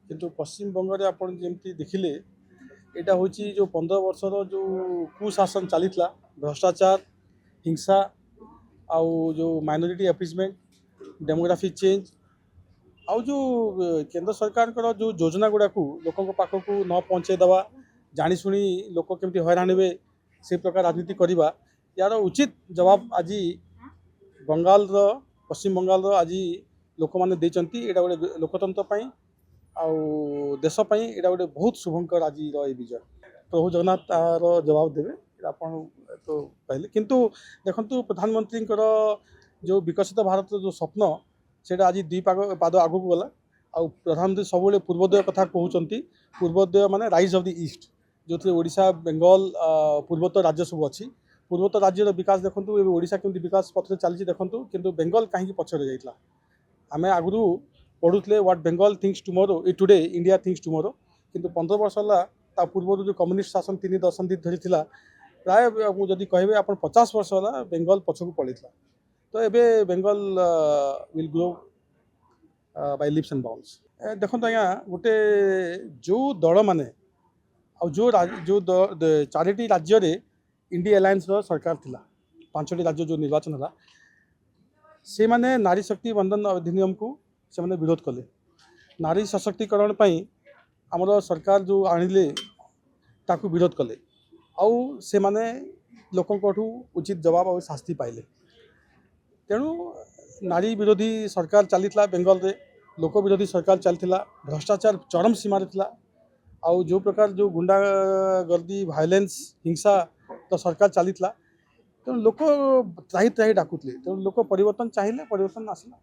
किंतु पश्चिम बंग में आप देखिले यहाँ हूँ जो 15 वर्षर जो कुशासन चली भ्रष्टाचार हिंसा आउ जो माइनॉरिटी अपीजमेंट डेमोग्राफी चेंज आउ जो केंद्र सरकार जो योजना गुड़ा लोकों पाखक न पहुँचे दवा जाशुणी लोक केमती हैरान हे से प्रकार राजनीति करवा यार उचित जवाब आज बंगाल पश्चिम बंगाल आज लोक मैंने यहाँ गोटे लोकतंत्र आउ देशपाई यहाँ गोटे बहुत शुभंकर आज विजय प्रभु जगन्नाथ तार जवाब देवे आप तो कहले किंतु देखु प्रधानमंत्री जो विकसित भारत जो स्वप्न से आज दुई पाद आगू गला आउ प्रधानमंत्री सब पूर्वोदय कथा कहते पूर्वोदय माने राइज ऑफ द ईस्ट जो थे ओडिशा बेंगल पूर्वोत्तर राज्य सब अच्छी पूर्वोत्तर राज्यर विकास देखूँ ओडिशा केमती विकास पथ चलती देखूँ किंतु बेंगल कहीं पछड़े जाइला आम आगु पढ़ुले what Bengal thinks tomorrow today India thinks tomorrow किंतु 15 वर्ष है पूर्व जो कम्युनिस्ट शासन 3 दशंधि धरी प्राय जदि कहे आप 50 वर्ष है बेंगल पछक पड़ता तो ये Bengal will grow by lips and bounds देखो आज्ञा गोटे जो दल माने जो चारिटी राज्य रे इंडिया अलायंस सरकार थिला 5टी राज्य जो निर्वाचन है से माने नारी शक्ति बंधन अधिनियम को से माने विरोध कले नारी सशक्तिकरण आमर सरकार जो आणिले ताकू विरोध कले आउ से माने लोकंठू उचित जवाब और शास्ति पाइले तेणु नारी विरोधी सरकार चली बेंगल रे लोक विरोधी सरकार चलता भ्रष्टाचार चरम सीमार था आउ जो प्रकार जो गुंडागर्दी वायलेंस हिंसा तो सरकार चली तेणु लोक त्राही त्राही डाकुले तेणु लोक परिवर्तन चाहिए परिवर्तन आसला।